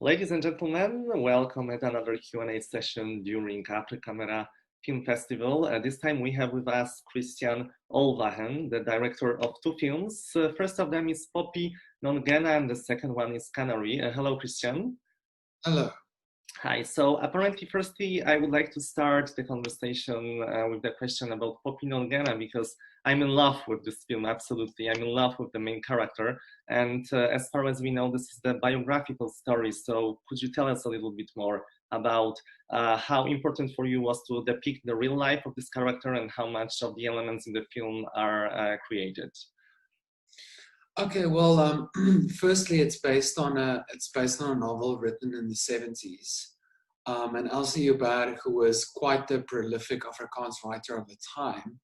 Ladies and gentlemen, welcome at another Q&A session during AfryKamera Film Festival. This time we have with us Christiaan Olwagen, the director of two films. First of them is Poppie, Nongena, and the second one is Kanarie. Hello, Christiaan. Hello. Hi. So apparently, firstly, I would like to start the conversation with the question about Poppie Nongena, because I'm in love with this film, absolutely. I'm in love with the main character. And as far as we know, this is the biographical story. So could you tell us a little bit more about how important for you was to depict the real life of this character and how much of the elements in the film are created? Okay, well, firstly, it's based on a novel written in the 70s. And Elsie Hubbard, who was quite the prolific Afrikaans writer of the time,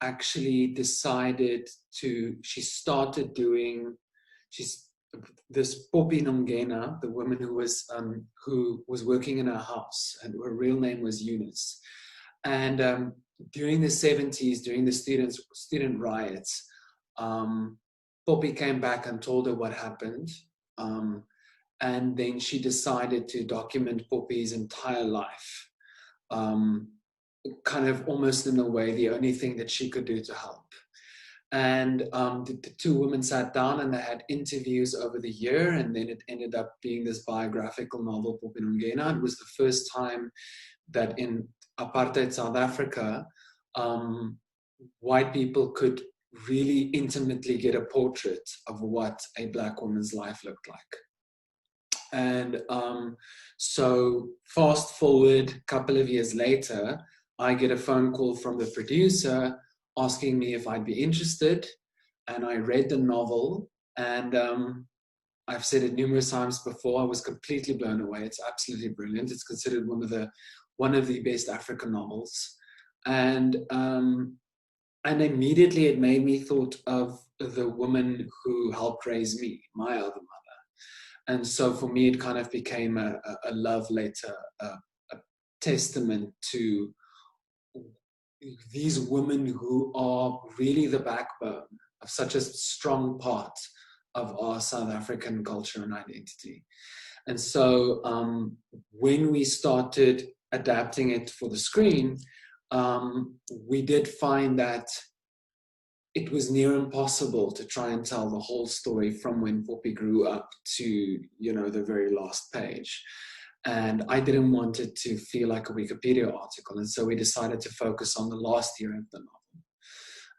actually decided to. This Poppie Nongena, the woman who was working in her house, and her real name was Eunice. And during the 70s, during the student riots, Poppie came back and told her what happened, and then she decided to document Poppie's entire life, kind of almost in a way the only thing that she could do to help. And the two women sat down and they had interviews over the year, and then it ended up being this biographical novel, Poppie Nongena. It was the first time that in apartheid South Africa, white people could really intimately get a portrait of what a Black woman's life looked like. And so fast forward a couple of years later, I get a phone call from the producer asking me if I'd be interested. And I read the novel, and I've said it numerous times before, I was completely blown away. It's absolutely brilliant. It's considered one of the best African novels. And immediately it made me thought of the woman who helped raise me, my other mother. And so for me, it kind of became a love letter, a testament to these women who are really the backbone of such a strong part of our South African culture and identity. And so when we started adapting it for the screen, we did find that it was near impossible to try and tell the whole story from when Poppie grew up to, the very last page. And I didn't want it to feel like a Wikipedia article. And so we decided to focus on the last year of the novel.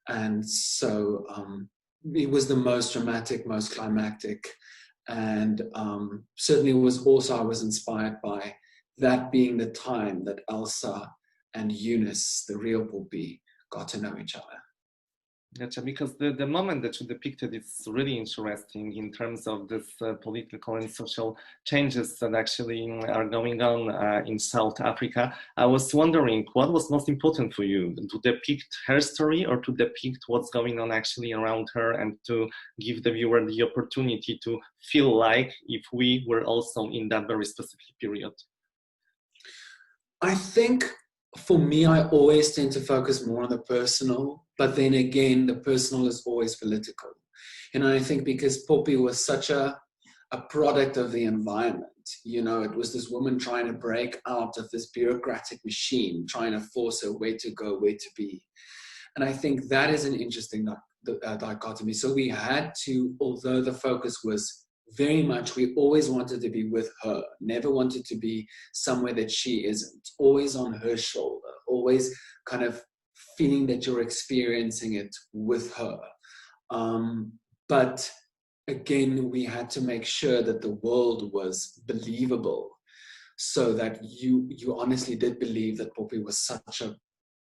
And so it was the most dramatic, most climactic. And certainly I was inspired by that being the time that Elsa and Eunice, the real Poppie, got to know each other. Gotcha, because the moment that you depicted is really interesting in terms of this political and social changes that actually are going on in South Africa. I was wondering, what was most important for you, to depict her story or to depict what's going on actually around her, and to give the viewer the opportunity to feel like if we were also in that very specific period? I think for me, I always tend to focus more on the personal, but then again, the personal is always political. I think because Poppie was such a product of the environment, it was this woman trying to break out of this bureaucratic machine, trying to force her where to go, where to be. And I think that is an interesting dichotomy. So we had to, although the focus was very much, we always wanted to be with her, never wanted to be somewhere that she isn't, always on her shoulder, always kind of feeling that you're experiencing it with her. But again, we had to make sure that the world was believable, so that you honestly did believe that Poppie was such a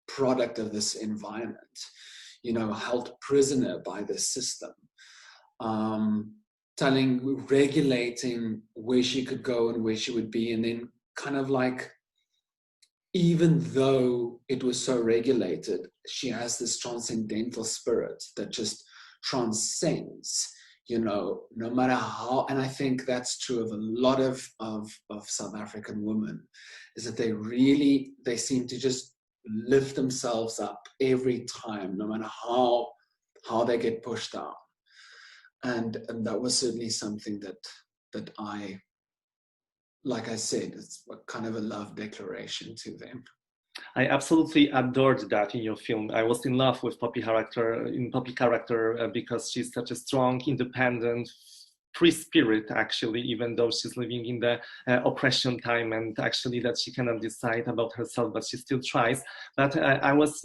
product of this environment, held prisoner by this system. Regulating where she could go and where she would be, and then kind of like, even though it was so regulated, she has this transcendental spirit that just transcends, no matter how. And I think that's true of a lot of South African women, is that they seem to just lift themselves up every time, no matter how they get pushed down. And that was certainly something that that I, like I said, it's a kind of a love declaration to them. I absolutely adored that in your film. I was in love with Poppie character because she's such a strong, independent, free spirit, actually, even though she's living in the oppression time, and actually that she cannot decide about herself, but she still tries. But I was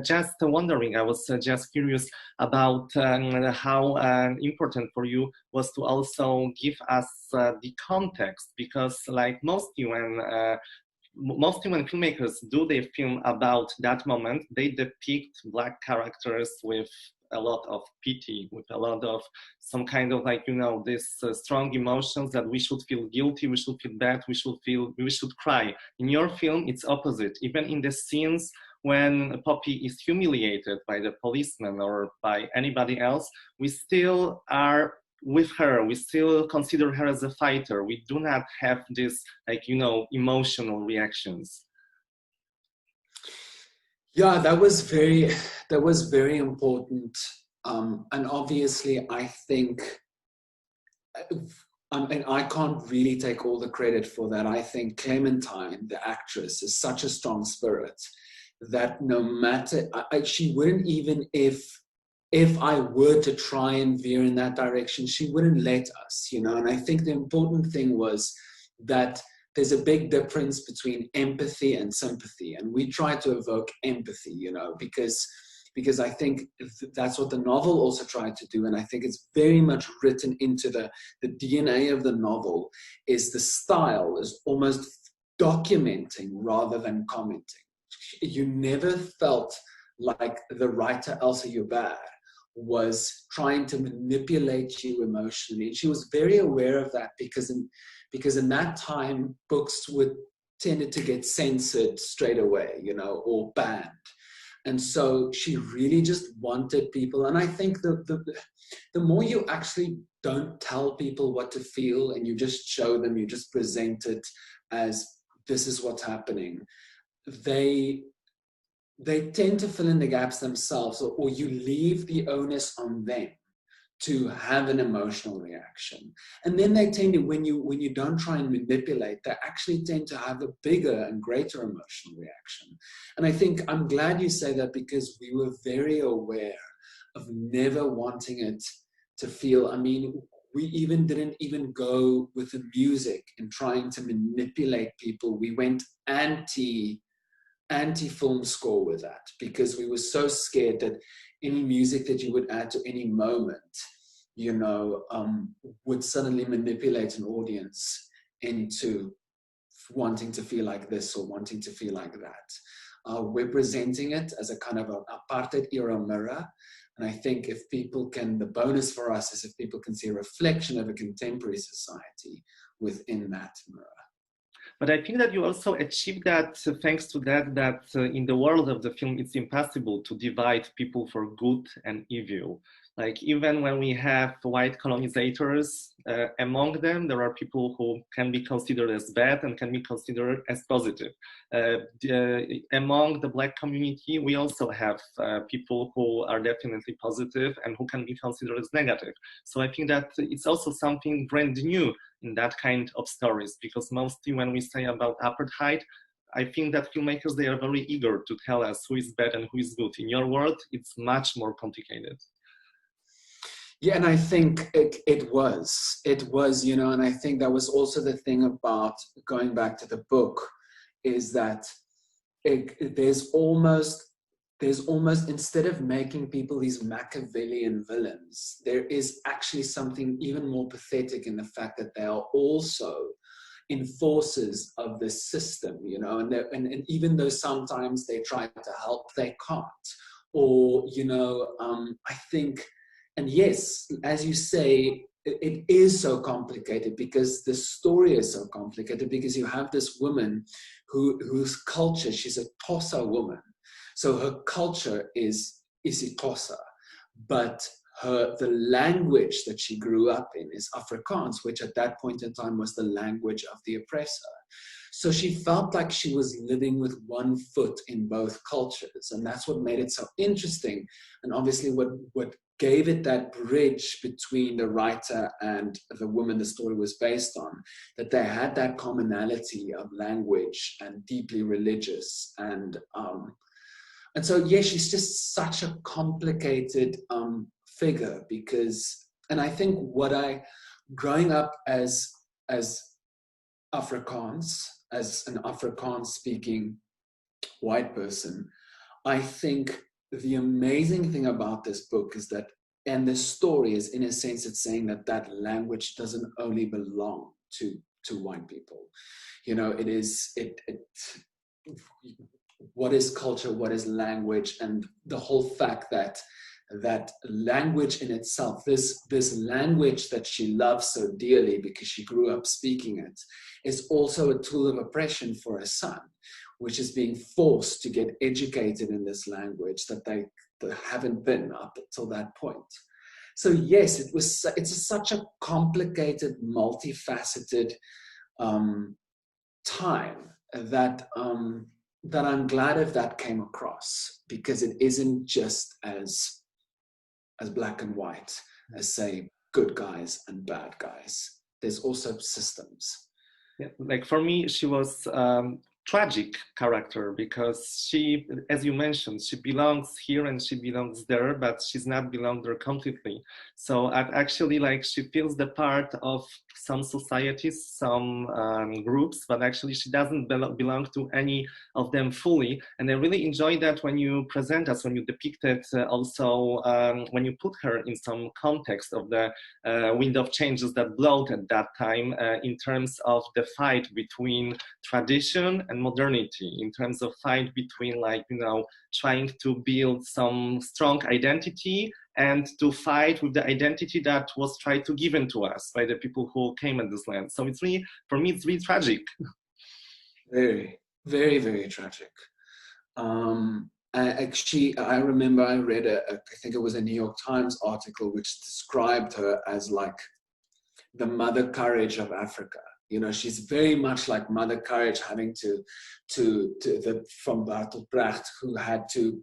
just wondering, I was just curious about how important for you was to also give us the context, because like mostly when filmmakers do their film about that moment, they depict Black characters with a lot of pity, with a lot of some kind of like, you know, this strong emotions that we should feel guilty, we should feel bad, we should cry. In your film, it's opposite. Even in the scenes when Poppie is humiliated by the policeman or by anybody else, we still are with her, we still consider her as a fighter. We do not have this, like, you know, emotional reactions. Yeah, that was very important. And obviously, I think, and I can't really take all the credit for that. I think Clementine, the actress, is such a strong spirit that no matter, she wouldn't, even if I were to try and veer in that direction, she wouldn't let us, you know. And I think the important thing was that there's a big difference between empathy and sympathy. And we try to evoke empathy, you know, because I think that's what the novel also tried to do. And I think it's very much written into the DNA of the novel, is the style is almost documenting rather than commenting. You never felt like the writer, Elsa Joubert, was trying to manipulate you emotionally. And she was very aware of that because in that time, books tended to get censored straight away, you know, or banned. And so she really just wanted people. And I think the more you actually don't tell people what to feel and you just show them, you just present it as this is what's happening, they tend to fill in the gaps themselves, or you leave the onus on them to have an emotional reaction. And then they tend to, when you don't try and manipulate, they actually tend to have a bigger and greater emotional reaction. And I think I'm glad you say that, because we were very aware of never wanting it to feel, I mean, we didn't even go with the music and trying to manipulate people. We went anti-film score with that, because we were so scared that any music that you would add to any moment, you know, would suddenly manipulate an audience into wanting to feel like this or wanting to feel like that. We're presenting it as a kind of a apartheid era mirror. And I think if people can, the bonus for us is if people can see a reflection of a contemporary society within that mirror. But I think that you also achieved that thanks to that in the world of the film, it's impossible to divide people for good and evil. Like even when we have white colonizators, among them, there are people who can be considered as bad and can be considered as positive. Among the Black community, we also have people who are definitely positive and who can be considered as negative. So I think that it's also something brand new in that kind of stories, because mostly when we say about apartheid, I think that filmmakers, they are very eager to tell us who is bad and who is good. In your world, it's much more complicated. Yeah, and I think it was, you know, and I think that was also the thing about going back to the book, is that there's almost, instead of making people these Machiavellian villains, there is actually something even more pathetic in the fact that they are also enforcers of the system, you know, and even though sometimes they try to help, they can't. Or, you know, I think, and yes, as you say, it is so complicated because the story is so complicated, because you have this woman whose culture, she's a Xhosa woman. So her culture is isiXhosa, but the language that she grew up in is Afrikaans, which at that point in time was the language of the oppressor. So she felt like she was living with one foot in both cultures, and that's what made it so interesting. And obviously what gave it that bridge between the writer and the woman the story was based on, that they had that commonality of language and deeply religious. And so, yeah, she's just such a complicated figure because, and I think growing up as Afrikaans, as an Afrikaans speaking white person, I think the amazing thing about this book is that, and this story is, in a sense, it's saying that that language doesn't only belong to white people. You know, it is, what is culture, what is language, and the whole fact that language in itself, this language that she loves so dearly because she grew up speaking it, is also a tool of oppression for her son, which is being forced to get educated in this language that they haven't been up until that point. So yes, it's such a complicated, multifaceted time that I'm glad if that came across, because it isn't just as black and white as, say, good guys and bad guys. There's also systems. Yeah, like for me, she was tragic character because she, as you mentioned, she belongs here and she belongs there, but she's not belong there completely. So actually, like, she feels the part of some societies, some groups, but actually she doesn't belong to any of them fully. And I really enjoy that when you present us, when you depicted also, when you put her in some context of the wind of changes that blowed at that time in terms of the fight between tradition and modernity, in terms of fight between, like, you know, trying to build some strong identity and to fight with the identity that was tried to given to us by the people who came in this land. So it's really, for me, it's really tragic. Very, very, very tragic. I remember I read I think it was a New York Times article which described her as like the Mother Courage of Africa. You know, she's very much like Mother Courage, having from Bertolt Brecht, who had to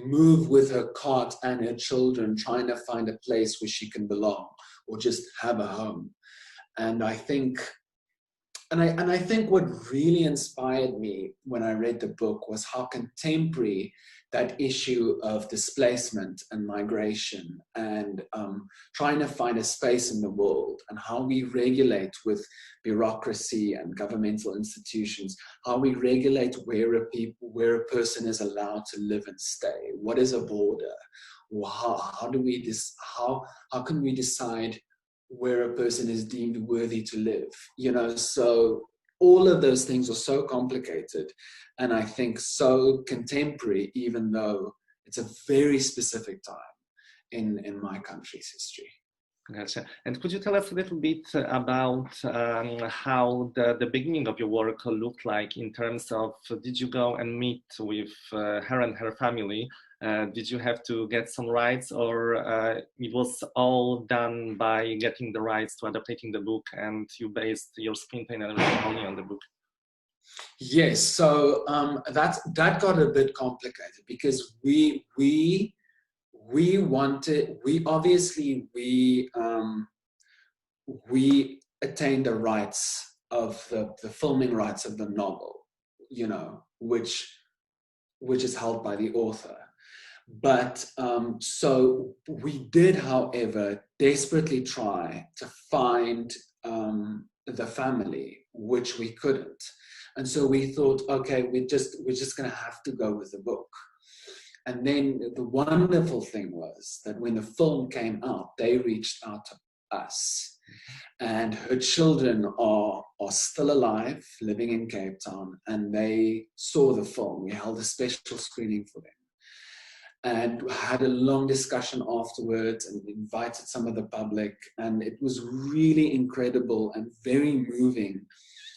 move with her cart and her children, trying to find a place where she can belong or just have a home. And I think what really inspired me when I read the book was how contemporary that issue of displacement and migration and trying to find a space in the world, and how we regulate with bureaucracy and governmental institutions, how we regulate where a person is allowed to live and stay. What is a border? How can we decide where a person is deemed worthy to live? You know, so all of those things are so complicated, and I think so contemporary, even though it's a very specific time in my country's history. Gotcha. And could you tell us a little bit about how the beginning of your work looked like, in terms of, did you go and meet with her and her family? Did you have to get some rights, or it was all done by getting the rights to adapting the book, and you based your screenplay and everything only on the book? Yes, so that got a bit complicated because we attained the rights of the filming rights of the novel, you know, which is held by the author. But so we did, however, desperately try to find the family, which we couldn't. And so we thought, okay, we're just going to have to go with the book. And then the wonderful thing was that when the film came out, they reached out to us. And her children are still alive, living in Cape Town, and they saw the film. We held a special screening for them and had a long discussion afterwards and invited some of the public. And it was really incredible and very moving,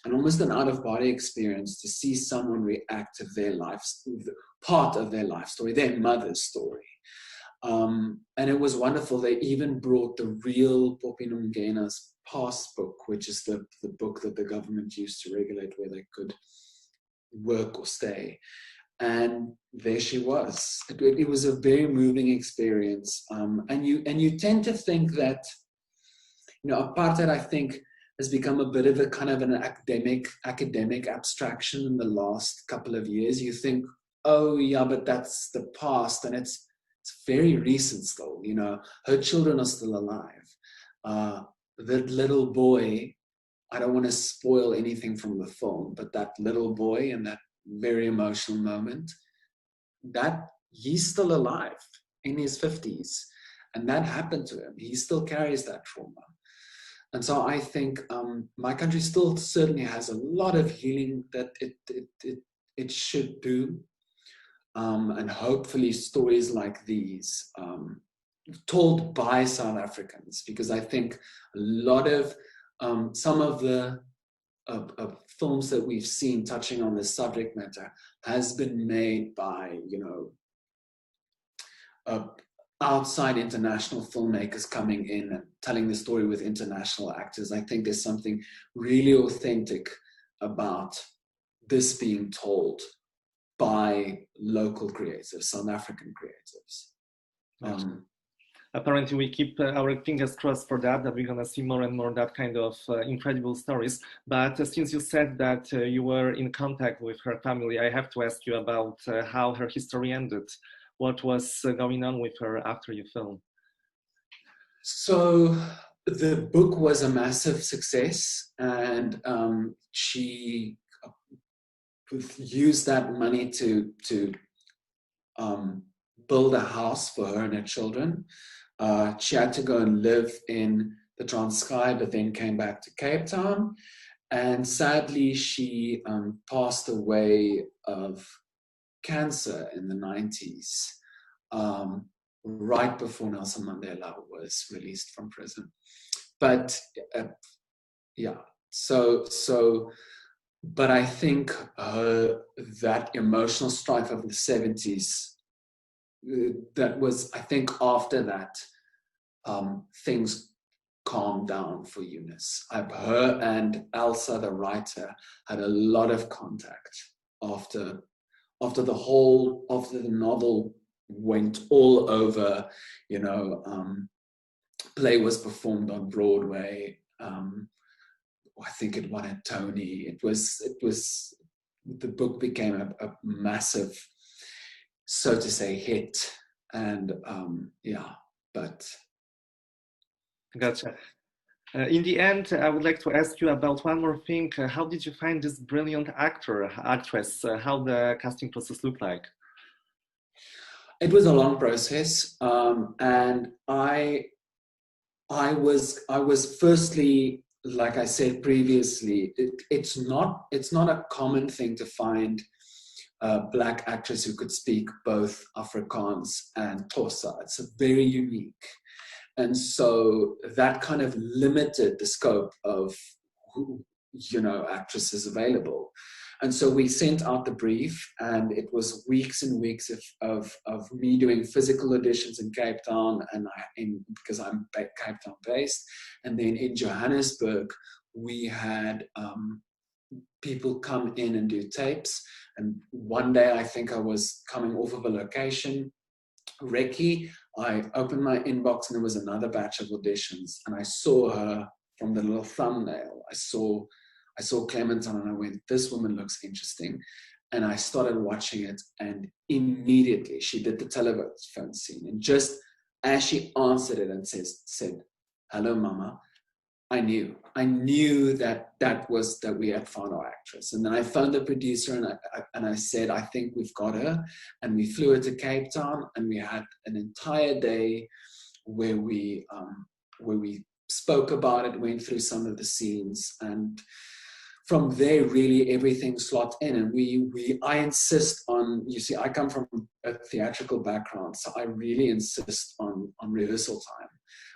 and almost an out-of-body experience to see someone react to their life, part of their life story, their mother's story. And it was wonderful. They even brought the real Poppie Nongena's passbook, which is the book that the government used to regulate where they could work or stay. And there she was. It was a very moving experience. And you tend to think that, apartheid, I think, has become a bit of a kind of an academic abstraction in the last couple of years. You think, oh yeah, but that's the past, and it's very recent still. Her children are still alive. The little boy, I don't want to spoil anything from the film, but that little boy in that very emotional moment, that he's still alive in his 50s, and that happened to him. He still carries that trauma. And so I think my country still certainly has a lot of healing that it should do. And hopefully stories like these, told by South Africans, because I think a lot of some of the films that we've seen touching on this subject matter has been made by, outside international filmmakers coming in and telling the story with international actors. I think there's something really authentic about this being told by local creatives, South African creatives. Apparently, we keep our fingers crossed for that we're going to see more and more that kind of incredible stories. But since you said that you were in contact with her family, I have to ask you about how her history ended. What was going on with her after you filmed? So the book was a massive success, and she used that money to build a house for her and her children. She had to go and live in the Transkei, but then came back to Cape Town. And sadly, she passed away of cancer in the 90s, right before Nelson Mandela was released from prison. But but I think that emotional strife of the 70s, that was, I think after that, things calmed down for Eunice. Her and Elsa, the writer, had a lot of contact after the novel went all over. Play was performed on Broadway. I think it won a Tony. It was the book became a massive, so to say, hit. And but gotcha. In the end, I would like to ask you about one more thing. How did you find this brilliant actress? How the casting process looked like? It was a long process, and I was firstly, like I said previously, it's not a common thing to find a Black actress who could speak both Afrikaans and Xhosa. It's very unique. And so that kind of limited the scope of actresses available. And so we sent out the brief, and it was weeks and weeks of me doing physical auditions in Cape Town, because I'm Cape Town based. And then in Johannesburg, we had people come in and do tapes. And one day, I think I was coming off of a location recce, I opened my inbox and there was another batch of auditions, and I saw her from the little thumbnail. I saw Clementine, and I went, this woman looks interesting. And I started watching it, and immediately she did the telephone scene. And just as she answered it and said, hello, mama, I knew that we had found our actress. And then I phoned the producer and I said, I think we've got her. And we flew her to Cape Town, and we had an entire day where we spoke about it, went through some of the scenes, and from there, really everything slot in. And I insist on, you see, I come from a theatrical background, so I really insist on rehearsal time.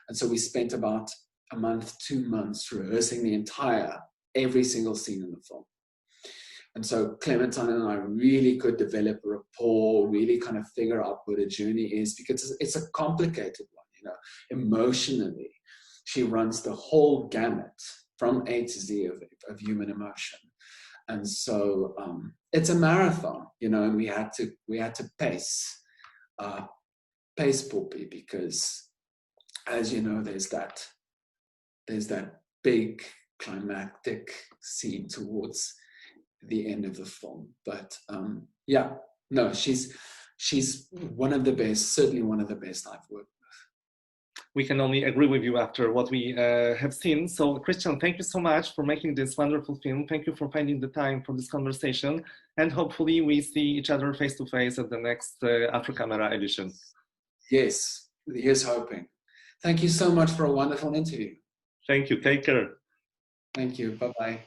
And so we spent about a month, 2 months rehearsing every single scene in the film. And so Clementine and I really could develop a rapport, really kind of figure out what a journey is, because it's a complicated one, emotionally. She runs the whole gamut from A to Z of human emotion. And so it's a marathon, you know, and we had to pace Poppie, because, as you know, there's that big climactic scene towards the end of the film. But yeah, no, she's one of the best, certainly one of the best I've worked with. We can only agree with you after what we have seen. So Christiaan, thank you so much for making this wonderful film. Thank you for finding the time for this conversation. And hopefully we see each other face to face at the next AfryKamera edition. Yes, here's hoping. Thank you so much for a wonderful interview. Thank you. Take care. Thank you. Bye-bye.